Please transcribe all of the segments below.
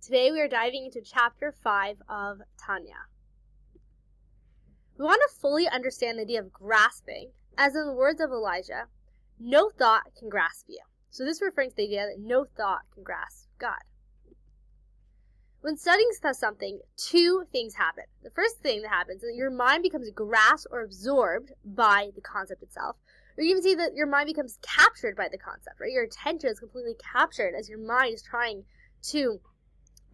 Today we are diving into chapter 5 of Tanya. We want to fully understand the idea of grasping, as in the words of Elijah, no thought can grasp you. So this refers to the idea that no thought can grasp God. When studying something, two things happen. The first thing that happens is that your mind becomes grasped or absorbed by the concept itself. Or you even see that your mind becomes captured by the concept, right? Your attention is completely captured as your mind is trying to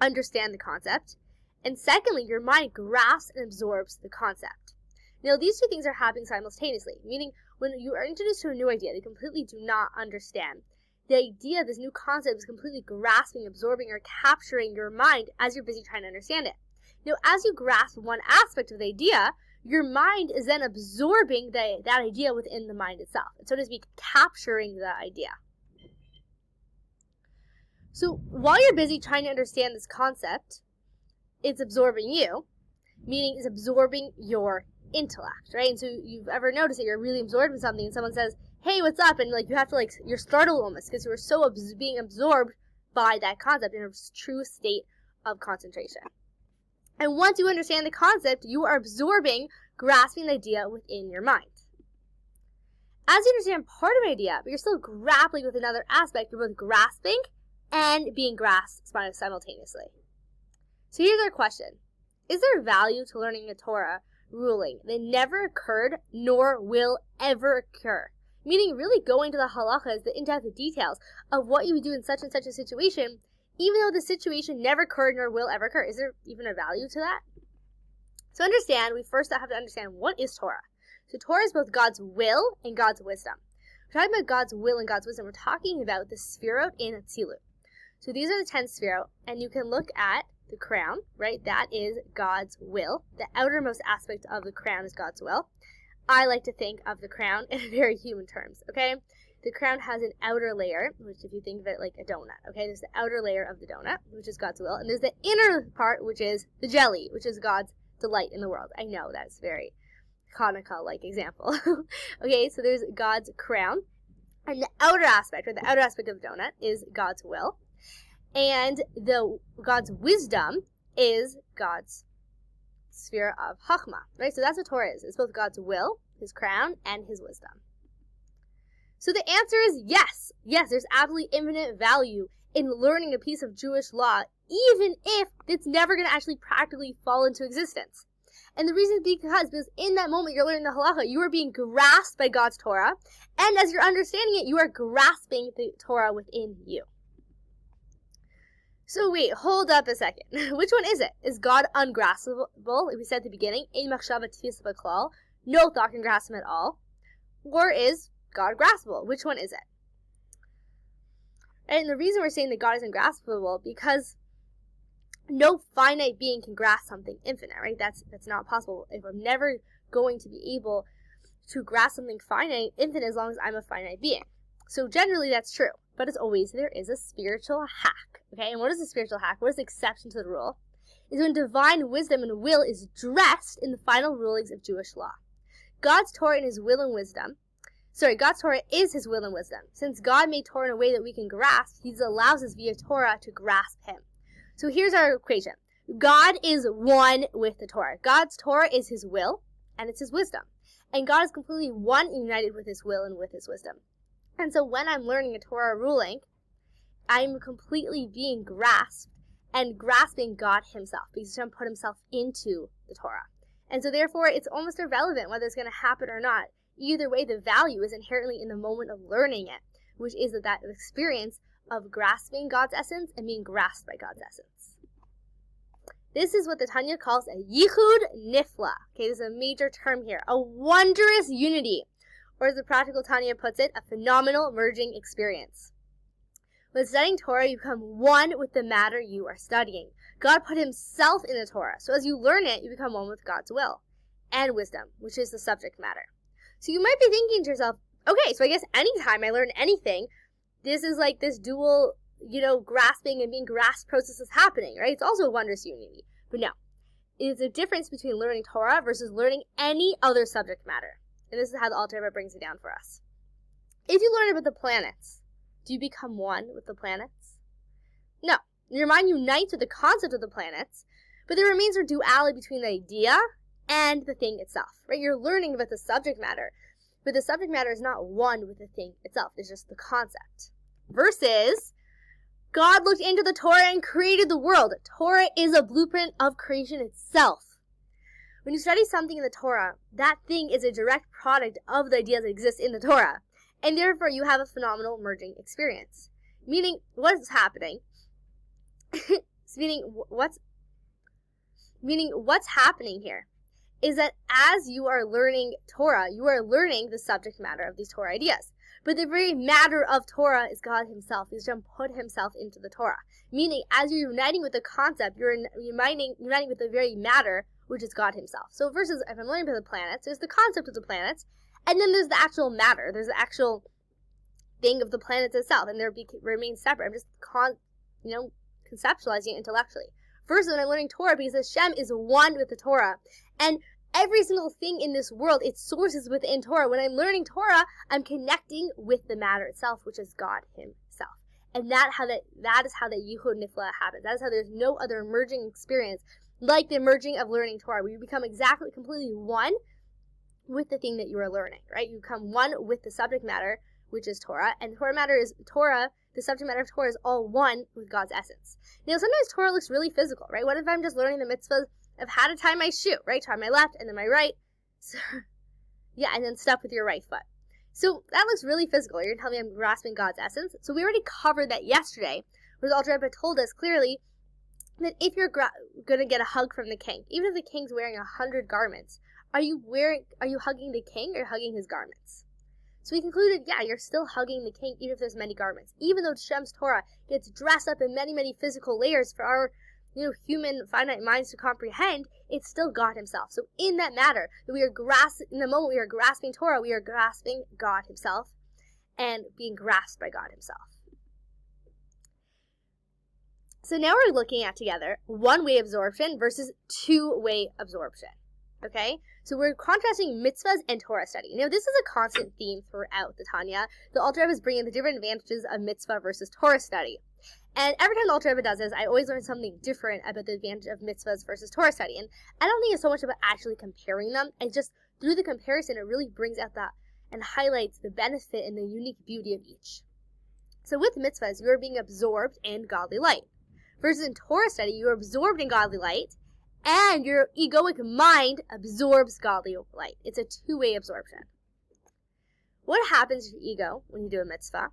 understand the concept. And secondly, your mind grasps and absorbs the concept. Now, these two things are happening simultaneously, meaning when you are introduced to a new idea that you completely do not understand, the idea of this new concept is completely grasping, absorbing, or capturing your mind as you're busy trying to understand it. Now, as you grasp one aspect of the idea, your mind is then absorbing that idea within the mind itself, and so to speak, capturing the idea. So while you're busy trying to understand this concept, it's absorbing you, meaning it's absorbing your intellect, right? And so you've ever noticed that you're really absorbed in something and someone says, hey, what's up? And you have to you're startled almost because you were so being absorbed by that concept in a true state of concentration. And once you understand the concept, you are absorbing, grasping the idea within your mind. As you understand part of an idea, but you're still grappling with another aspect, you're both grasping and being grasped simultaneously. So here's our question. Is there value to learning a Torah ruling that never occurred nor will ever occur? Meaning really going to the halachas, the in-depth details of what you would do in such and such a situation, even though the situation never occurred nor will ever occur. Is there even a value to that? So understand, we first have to understand what is Torah. So Torah is both God's will and God's wisdom. We're talking about God's will and God's wisdom. We're talking about the Sefirot in Atzilut. So these are the 10 Sefirot, and you can look at the crown, right? That is God's will. The outermost aspect of the crown is God's will. I like to think of the crown in very human terms, okay? The crown has an outer layer, which if you think of it like a donut, okay? There's the outer layer of the donut, which is God's will, and there's the inner part, which is the jelly, which is God's delight in the world. I know that's very Hanukkah-like example. Okay, so there's God's crown, and the outer aspect, or the outer aspect of the donut, is God's will, and God's wisdom is God's sphere of Chachma, right? So that's what Torah is. It's both God's will, His crown, and His wisdom. So the answer is yes. Yes, there's absolutely infinite value in learning a piece of Jewish law, even if it's never going to actually practically fall into existence. And the reason is because in that moment you're learning the halacha, you are being grasped by God's Torah, and as you're understanding it, you are grasping the Torah within you. So wait, hold up a second. Which one is it? Is God ungraspable? Like we said at the beginning, ein machshava tfisa b'klal, no thought can grasp him at all. Or is God graspable? Which one is it? And the reason we're saying that God is ungraspable because no finite being can grasp something infinite, right? That's not possible. If I'm never going to be able to grasp something finite, infinite, as long as I'm a finite being. So generally that's true, but as always, there is a spiritual hack, okay? And what is the spiritual hack? What is the exception to the rule? Is when divine wisdom and will is dressed in the final rulings of Jewish law. God's Torah and His will and wisdom, God's Torah is His will and wisdom. Since God made Torah in a way that we can grasp, He allows us via Torah to grasp Him. So here's our equation. God is one with the Torah. God's Torah is His will, and it's His wisdom. And God is completely one and united with His will and with His wisdom. And so when I'm learning a Torah ruling, I'm completely being grasped and grasping God Himself, because He's trying to put Himself into the Torah. And so therefore, it's almost irrelevant whether it's going to happen or not. Either way, the value is inherently in the moment of learning it, which is that experience of grasping God's essence and being grasped by God's essence. This is what the Tanya calls a yichud nifla. Okay, this is a major term here. A wondrous unity. Or as the practical Tanya puts it, a phenomenal merging experience. When studying Torah, you become one with the matter you are studying. God put Himself in the Torah. So as you learn it, you become one with God's will and wisdom, which is the subject matter. So you might be thinking to yourself, okay, so I guess anytime I learn anything, this is like this dual, grasping and being grasped process is happening, right? It's also a wondrous unity. But no, it is a difference between learning Torah versus learning any other subject matter. And this is how the Alter Rebbe brings it down for us. If you learn about the planets, do you become one with the planets? No. Your mind unites with the concept of the planets, but there remains a duality between the idea and the thing itself, right? You're learning about the subject matter, but the subject matter is not one with the thing itself. It's just the concept. Versus, God looked into the Torah and created the world. Torah is a blueprint of creation itself. When you study something in the Torah, that thing is a direct product of the ideas that exist in the Torah, and therefore you have a phenomenal merging experience. Meaning, what's happening? What's happening here is that as you are learning Torah, you are learning the subject matter of these Torah ideas. But the very matter of Torah is God himself. He's going to put himself into the Torah. Meaning, as you're uniting with the concept, you're uniting with the very matter, which is God himself. So versus if I'm learning about the planets, there's the concept of the planets, and then there's the actual matter. There's the actual thing of the planets itself, and they remain separate. I'm just conceptualizing it intellectually. Versus when I'm learning Torah, because Hashem is one with the Torah, and every single thing in this world, its source is within Torah. When I'm learning Torah, I'm connecting with the matter itself, which is God himself. And that is how the Yichud Nifla happens. That is how there's no other merging experience like the merging of learning Torah, where you become completely one with the thing that you are learning, right? You become one with the subject matter, which is Torah, and the subject matter of Torah is all one with God's essence. Now, sometimes Torah looks really physical, right? What if I'm just learning the mitzvahs of how to tie my shoe, right? Tie my left and then my right. So, and then step with your right foot. So that looks really physical. You're going to tell me I'm grasping God's essence? So we already covered that yesterday, where the Alter Rebbe told us clearly that if you're going to get a hug from the king, even if the king's wearing 100 garments, are you hugging the king or hugging his garments? So we concluded, you're still hugging the king even if there's many garments. Even though Hashem's Torah gets dressed up in many, many physical layers for our human finite minds to comprehend, it's still God himself. So in that matter, that in the moment we are grasping Torah, we are grasping God himself and being grasped by God himself. So now we're looking at together one-way absorption versus two-way absorption. Okay? So we're contrasting mitzvahs and Torah study. Now this is a constant theme throughout the Tanya. The Alter Rebbe is bringing the different advantages of mitzvah versus Torah study. And every time the Alter Rebbe does this, I always learn something different about the advantage of mitzvahs versus Torah study. And I don't think it's so much about actually comparing them. It's just through the comparison, it really brings out that and highlights the benefit and the unique beauty of each. So with mitzvahs, you are being absorbed in godly light. Versus in Torah study, you are absorbed in godly light, and your egoic mind absorbs godly light. It's a two-way absorption. What happens to your ego when you do a mitzvah?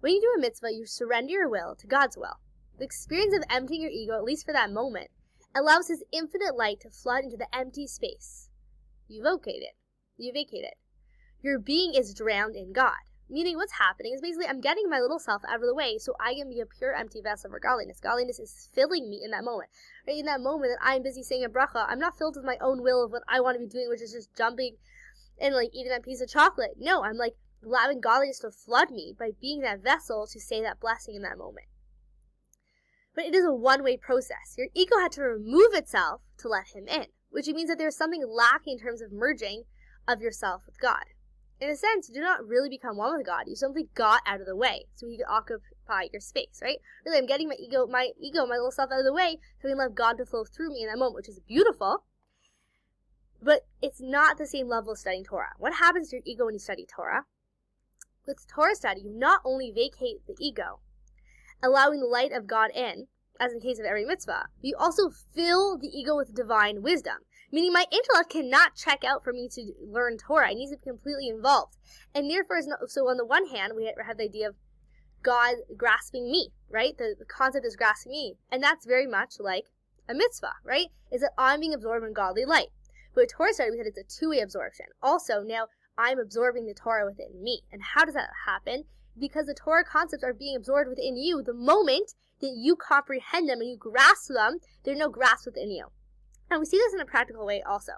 When you do a mitzvah, you surrender your will to God's will. The experience of emptying your ego, at least for that moment, allows his infinite light to flood into the empty space. You vacate it. Your being is drowned in God. Meaning what's happening is basically I'm getting my little self out of the way so I can be a pure empty vessel for godliness. Godliness is filling me in that moment. Right? In that moment that I'm busy saying a bracha, I'm not filled with my own will of what I want to be doing, which is just jumping and eating that piece of chocolate. No, I'm allowing godliness to flood me by being that vessel to say that blessing in that moment. But it is a one-way process. Your ego had to remove itself to let him in, which means that there's something lacking in terms of merging of yourself with God. In a sense, you do not really become one with God. You simply got out of the way so he could occupy your space, right? Really, I'm getting my little self out of the way so I can let God to flow through me in that moment, which is beautiful. But it's not the same level of studying Torah. What happens to your ego when you study Torah? With Torah study, you not only vacate the ego, allowing the light of God in, as in the case of every mitzvah, but you also fill the ego with divine wisdom. Meaning my intellect cannot check out for me to learn Torah. It needs to be completely involved. And therefore, so on the one hand, we have the idea of God grasping me, right? The concept is grasping me. And that's very much like a mitzvah, right? Is that I'm being absorbed in godly light. But with Torah study, we said it's a two-way absorption. Also, now I'm absorbing the Torah within me. And how does that happen? Because the Torah concepts are being absorbed within you the moment that you comprehend them and you grasp them, they're no grasp within you. And we see this in a practical way also.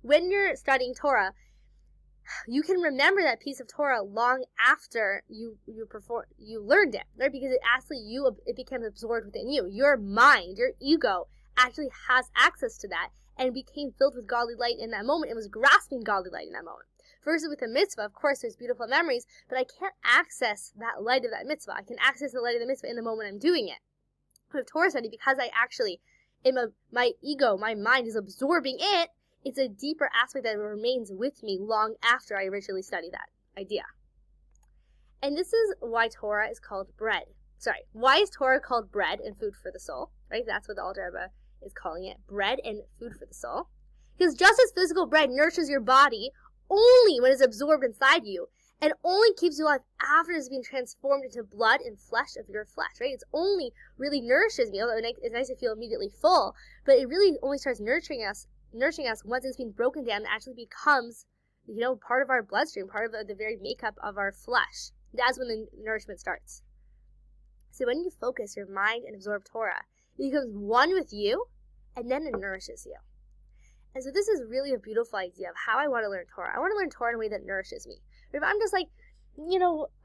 When you're studying Torah, you can remember that piece of Torah long after you learned it, right? Because it becomes absorbed within you. Your mind, your ego, actually has access to that and became filled with godly light in that moment and was grasping godly light in that moment. Versus with a mitzvah, of course, there's beautiful memories, but I can't access that light of that mitzvah. I can access the light of the mitzvah in the moment I'm doing it. with Torah study, because I actually, my ego, my mind is absorbing it, it's a deeper aspect that remains with me long after I originally studied that idea. And this is why Torah is called bread. Sorry, why is Torah called bread and food for the soul? Right? That's what the Alter Rebbe is calling it, bread and food for the soul. Because just as physical bread nourishes your body only when it's absorbed inside you, and only keeps you alive after it's been transformed into blood and flesh of your flesh, right? It's only really nourishes me, although it's nice to feel immediately full, but it really only starts nurturing us once it's been broken down and actually becomes, part of our bloodstream, part of the very makeup of our flesh. That's when the nourishment starts. So when you focus your mind and absorb Torah, it becomes one with you, and then it nourishes you. And so this is really a beautiful idea of how I want to learn Torah. I want to learn Torah in a way that nourishes me. If I'm just like,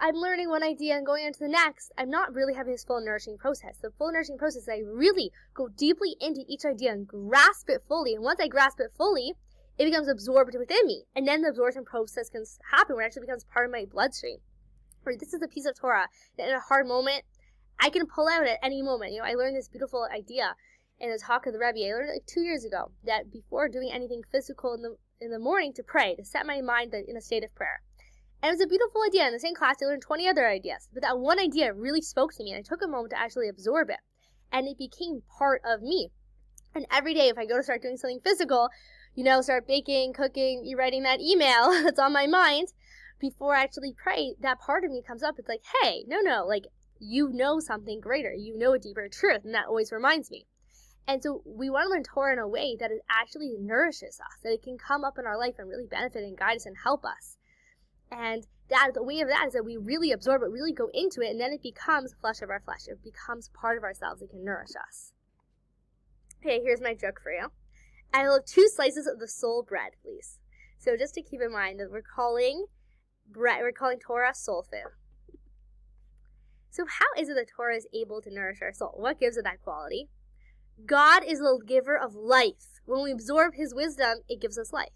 I'm learning one idea and going on to the next, I'm not really having this full nourishing process. The full nourishing process is I really go deeply into each idea and grasp it fully. And once I grasp it fully, it becomes absorbed within me. And then the absorption process can happen where it actually becomes part of my bloodstream. Or this is a piece of Torah that in a hard moment, I can pull out at any moment. I learned this beautiful idea in a talk of the Rebbe. I learned it like 2 years ago, that before doing anything physical in the morning, to pray, to set my mind in a state of prayer. And it was a beautiful idea. In the same class, I learned 20 other ideas. But that one idea really spoke to me, and I took a moment to actually absorb it. And it became part of me. And every day, if I go to start doing something physical, start baking, cooking, writing that email that's on my mind, before I actually pray, that part of me comes up. It's like, hey, no, like, you know something greater. You know a deeper truth. And that always reminds me. And so we want to learn Torah in a way that it actually nourishes us, that it can come up in our life and really benefit and guide us and help us. And the way of that is that we really absorb it, really go into it, and then it becomes flesh of our flesh. It becomes part of ourselves. It can nourish us. Okay, here's my joke for you. I will have 2 slices of the soul bread, please. So just to keep in mind that we're calling Torah soul food. So how is it that Torah is able to nourish our soul? What gives it that quality? God is the giver of life. When we absorb his wisdom, it gives us life.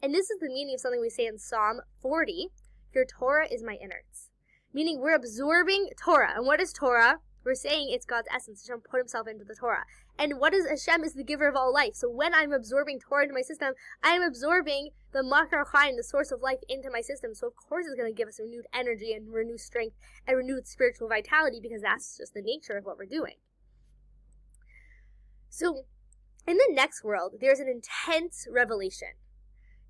And this is the meaning of something we say in Psalm 40, your Torah is my innards. Meaning we're absorbing Torah. And what is Torah? We're saying it's God's essence. Hashem put himself into the Torah. And what is Hashem is the giver of all life. So when I'm absorbing Torah into my system, I am absorbing the Makar Chaim, the source of life, into my system. So of course it's going to give us renewed energy and renewed strength and renewed spiritual vitality, because that's just the nature of what we're doing. So in the next world, there's an intense revelation.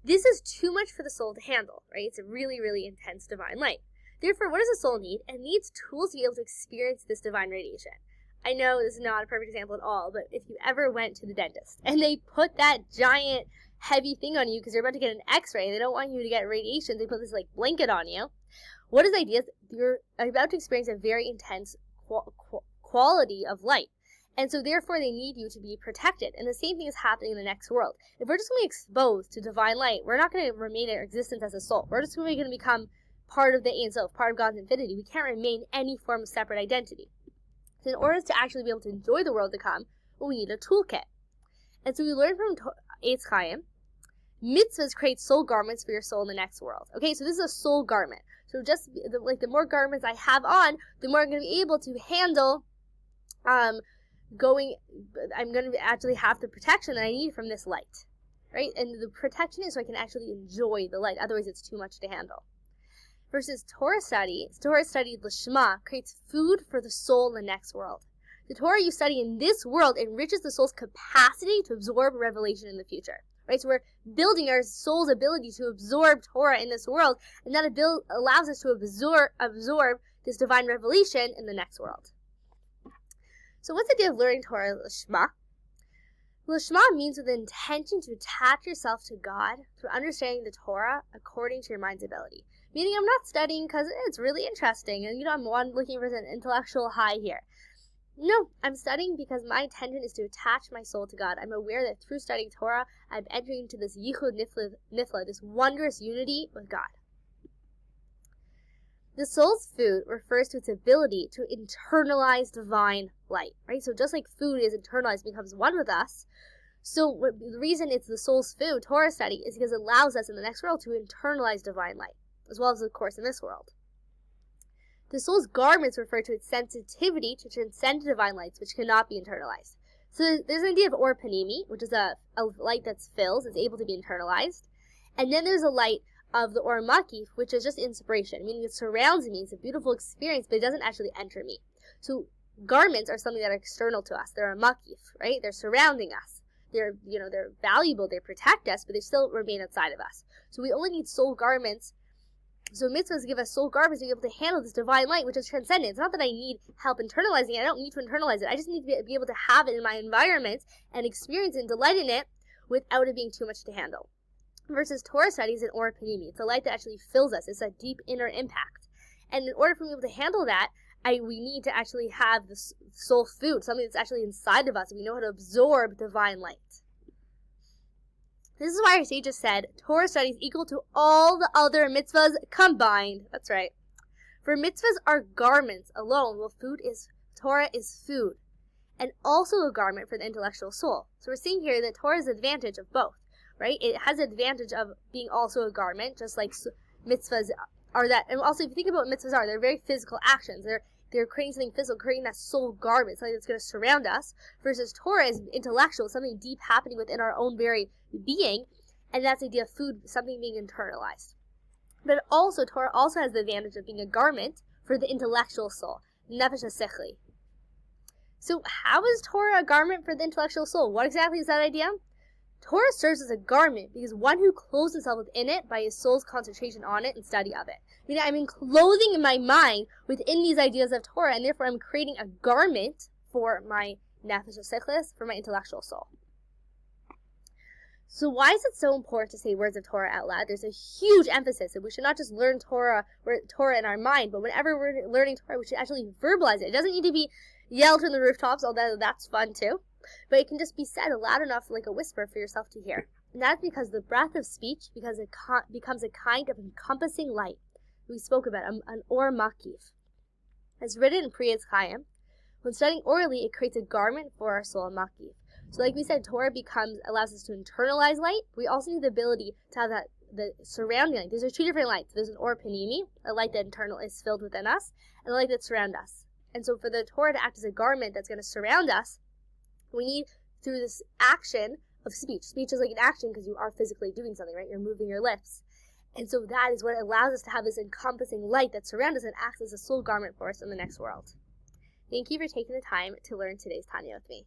This is too much for the soul to handle, right? It's a really, really intense divine light. Therefore, what does the soul need? It needs tools to be able to experience this divine radiation. I know this is not a perfect example at all, but if you ever went to the dentist and they put that giant heavy thing on you because you're about to get an x-ray, they don't want you to get radiation, they put this blanket on you. What is the idea? You're about to experience a very intense quality of light. And so therefore they need you to be protected. And the same thing is happening in the next world. If we're just going to be exposed to divine light, we're not going to remain in our existence as a soul. We're just going to become part of the Ein Sof, part of God's infinity. We can't remain any form of separate identity. So in order to actually be able to enjoy the world to come, we need a toolkit. And so we learn from Eitz Chaim, mitzvahs create soul garments for your soul in the next world. Okay, so this is a soul garment. So just the more garments I have on, the more I'm going to be able to handle I'm going to actually have the protection that I need from this light, right? And the protection is so I can actually enjoy the light. Otherwise, it's too much to handle. Versus Torah study Lishma creates food for the soul in the next world. The Torah you study in this world enriches the soul's capacity to absorb revelation in the future, right? So we're building our soul's ability to absorb Torah in this world, and that allows us to absorb this divine revelation in the next world. So what's the idea of learning Torah Lishma? Lishma means with the intention to attach yourself to God through understanding the Torah according to your mind's ability. Meaning I'm not studying because it's really interesting and I'm looking for an intellectual high here. No, I'm studying because my intention is to attach my soul to God. I'm aware that through studying Torah, I'm entering into this yichud nifla, this wondrous unity with God. The soul's food refers to its ability to internalize divine light, right? So just like food is internalized, becomes one with us, so the reason it's the soul's food, Torah study, is because it allows us in the next world to internalize divine light, as well as, of course, in this world. The soul's garments refer to its sensitivity to transcend divine lights, which cannot be internalized. So there's an idea of or panimi, which is a light that's filled, it's able to be internalized. And then there's a light of the or makif, which is just inspiration, meaning it surrounds me, it's a beautiful experience, but it doesn't actually enter me. So garments are something that are external to us. They're a makif, right? They're surrounding us. They're valuable, they protect us, but they still remain outside of us. So we only need soul garments. So mitzvahs give us soul garments to be able to handle this divine light, which is transcendent. It's not that I need help internalizing it. I don't need to internalize it. I just need to be able to have it in my environment and experience and delight in it without it being too much to handle. Versus Torah studies and or panimi. It's a light that actually fills us. It's a deep inner impact. And in order for me to be able to handle that, we need to actually have the soul food, something that's actually inside of us. We know how to absorb divine light. This is why our sages said, Torah studies equal to all the other mitzvahs combined. That's right. For mitzvahs are garments alone, while Torah is food, and also a garment for the intellectual soul. So we're seeing here that Torah has the advantage of both, right? It has the advantage of being also a garment, just like mitzvahs are that. And also, if you think about what mitzvahs are, they're very physical actions. They're creating something physical, creating that soul garment, something that's going to surround us, versus Torah is intellectual, something deep happening within our own very being, and that's the idea of food, something being internalized. But also, Torah also has the advantage of being a garment for the intellectual soul, nefesh sechli. So how is Torah a garment for the intellectual soul? What exactly is that idea? Torah serves as a garment because one who clothes himself within it by his soul's concentration on it and study of it. Meaning I'm clothing my mind within these ideas of Torah, and therefore I'm creating a garment for my nefesh sechlis, for my intellectual soul. So why is it so important to say words of Torah out loud? There's a huge emphasis that we should not just learn Torah in our mind, but whenever we're learning Torah, we should actually verbalize it. It doesn't need to be yelled from the rooftops, although that's fun too. But it can just be said loud enough like a whisper for yourself to hear. And that's because the breath of speech becomes a kind of encompassing light. We spoke about an or makif. As written in Priyat's Chaim, when studying orally, it creates a garment for our soul makif. So like we said, Torah allows us to internalize light. We also need the ability to have the surrounding light. There's two different lights. There's an or panimi, a light that is filled within us, and a light that surrounds us. And so for the Torah to act as a garment that's going to surround us, we need, through this action of speech. Speech is like an action because you are physically doing something, right? You're moving your lips. And so that is what allows us to have this encompassing light that surrounds us and acts as a soul garment for us in the next world. Thank you for taking the time to learn today's Tanya with me.